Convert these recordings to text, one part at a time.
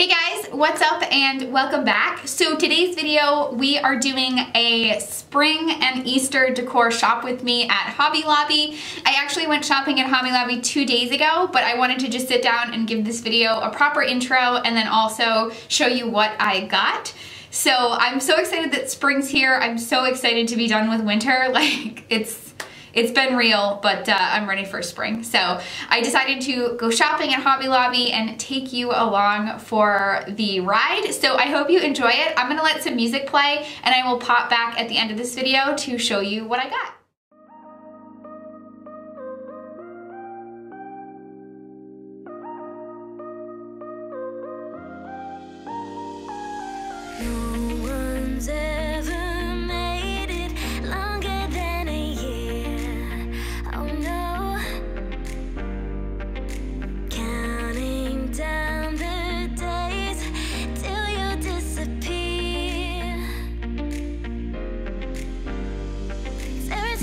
Hey guys, what's up and welcome back. So today's video, we are doing a spring and Easter decor shop with me at Hobby Lobby. I actually went shopping at Hobby Lobby 2 days ago, but I wanted to just sit down and give this video a proper intro and then also show you what I got. So I'm so excited that spring's here. I'm so excited to be done with winter. Like it's been real, but I'm ready for spring. So I decided to go shopping at Hobby Lobby and take you along for the ride. So I hope you enjoy it. I'm gonna let some music play and I will pop back at the end of this video to show you what I got. Every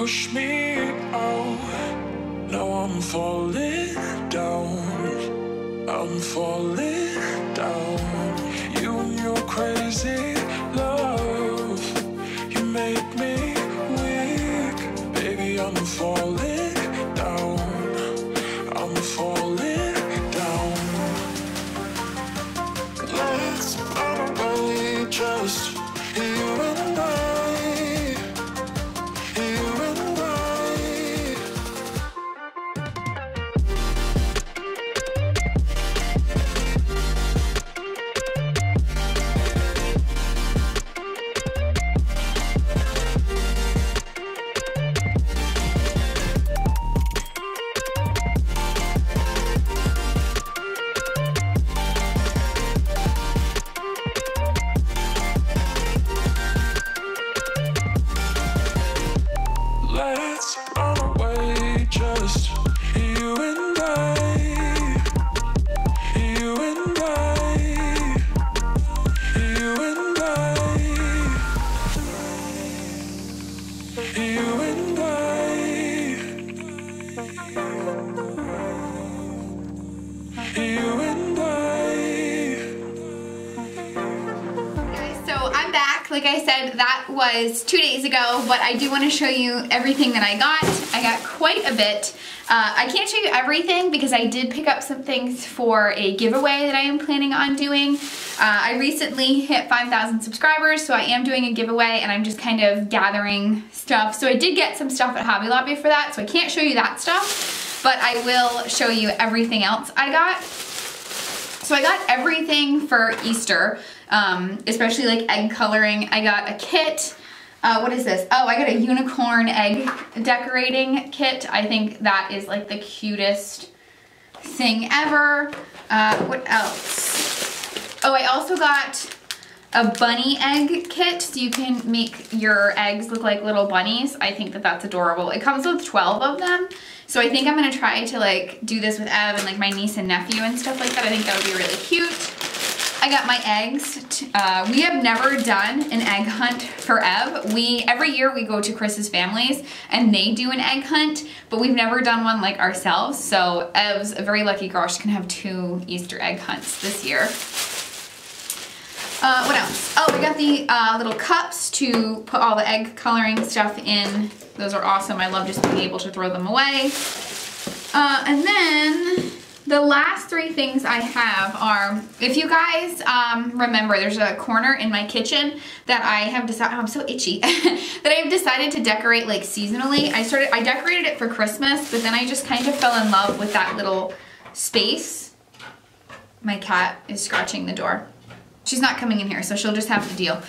push me out. Now I'm falling down. I'm falling down. You and your crazy love, you make me weak. Baby, I'm falling down. I'm falling down. Let's run away, just you and I. Let's run away, just you and I. You and I. You and I. You and I. You and I. So I'm back. Like I said, that was 2 days ago, but I do want to show you everything that I got. I got quite a bit. I can't show you everything because I did pick up some things for a giveaway that I am planning on doing. I recently hit 5,000 subscribers, so I am doing a giveaway and I'm just kind of gathering stuff. So I did get some stuff at Hobby Lobby for that, so I can't show you that stuff, but I will show you everything else I got. So I got everything for Easter, especially like egg coloring. I got a kit. What is this? Oh, I got a unicorn egg decorating kit. I think that is like the cutest thing ever. What else? Oh, I also got a bunny egg kit, so you can make your eggs look like little bunnies. I think that that's adorable. It comes with 12 of them. So I think I'm gonna try to like do this with Ev and like my niece and nephew and stuff like that. I think that would be really cute. I got my eggs. We have never done an egg hunt for Ev. Every year we go to Chris's family's and they do an egg hunt, but we've never done one like ourselves. So Ev's a very lucky girl. She can have 2 Easter egg hunts this year. What else? Oh, I got the little cups to put all the egg coloring stuff in. Those are awesome. I love just being able to throw them away. And then the last 3 things I have are, if you guys remember, there's a corner in my kitchen that I have decided, oh, I'm so itchy, that I have decided to decorate like seasonally. I decorated it for Christmas, but then I just kind of fell in love with that little space. My cat is scratching the door. She's not coming in here, so she'll just have to deal.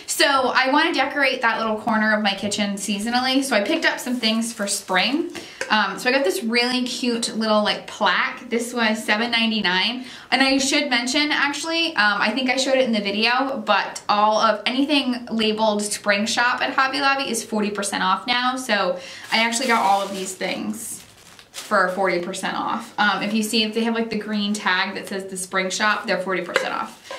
So I want to decorate that little corner of my kitchen seasonally, so I picked up some things for spring. So I got this really cute little like plaque. This was $7.99, and I should mention actually, I think I showed it in the video, but all of anything labeled spring shop at Hobby Lobby is 40% off now. So I actually got all of these things for 40% off. If you see, if they have like the green tag that says the spring shop, they're 40% off.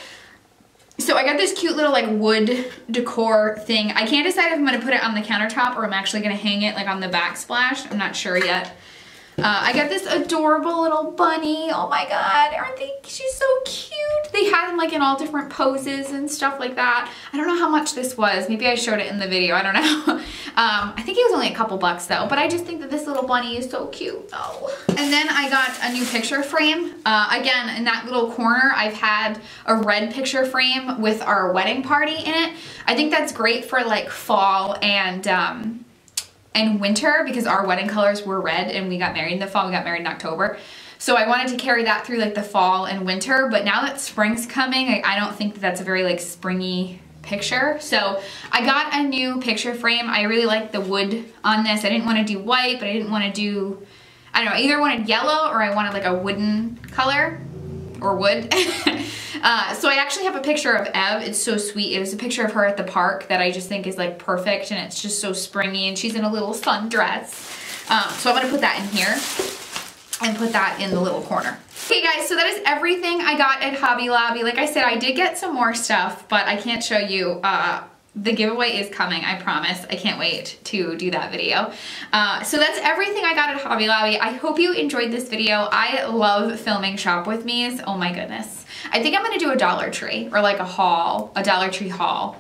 So I got this cute little like wood decor thing. I can't decide if I'm gonna put it on the countertop or I'm actually gonna hang it like on the backsplash. I'm not sure yet. I got this adorable little bunny. Oh my god, aren't they? She's so cute. They had them like in all different poses and stuff like that. I don't know how much this was. Maybe I showed it in the video. I don't know. I think it was only a couple bucks though, but I just think that this little bunny is so cute. Oh. And then I got a new picture frame. Again, in that little corner, I've had a red picture frame with our wedding party in it. I think that's great for like fall and winter because our wedding colors were red and we got married in the fall. We got married in October. So I wanted to carry that through like the fall and winter, but now that spring's coming, I don't think that that's a very like springy picture. So I got a new picture frame. I really like the wood on this. I didn't want to do white, but I didn't want to do, I don't know, either wanted yellow or I wanted like a wooden color or wood. So I actually have a picture of Ev. It's so sweet. It was a picture of her at the park that I just think is like perfect, and it's just so springy, and she's in a little sundress. So I'm gonna put that in here and put that in the little corner. Okay guys, so that is everything I got at Hobby Lobby. Like I said, I did get some more stuff, but I can't show you the giveaway is coming, I promise. I can't wait to do that video. So that's everything I got at Hobby Lobby. I hope you enjoyed this video. I love filming shop with me's. Oh my goodness. I think I'm gonna do a Dollar Tree or like a haul, a Dollar Tree haul.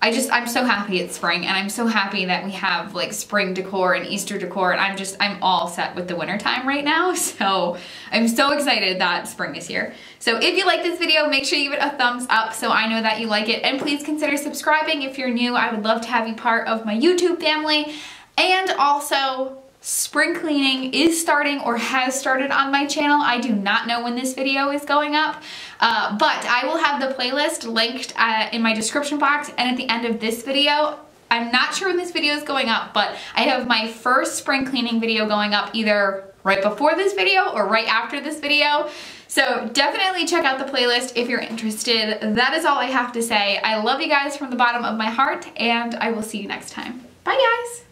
I'm so happy it's spring, and I'm so happy that we have like spring decor and Easter decor, and I'm all set with the winter time right now. So I'm so excited that spring is here. So if you like this video, make sure you give it a thumbs up so I know that you like it, and please consider subscribing if you're new. I would love to have you part of my YouTube family. And also, spring cleaning is starting or has started on my channel. I do not know when this video is going up, but I will have the playlist linked in my description box and at the end of this video. I'm not sure when this video is going up, but I have my first spring cleaning video going up either right before this video or right after this video. So definitely check out the playlist if you're interested. That is all I have to say. I love you guys from the bottom of my heart, and I will see you next time. Bye guys!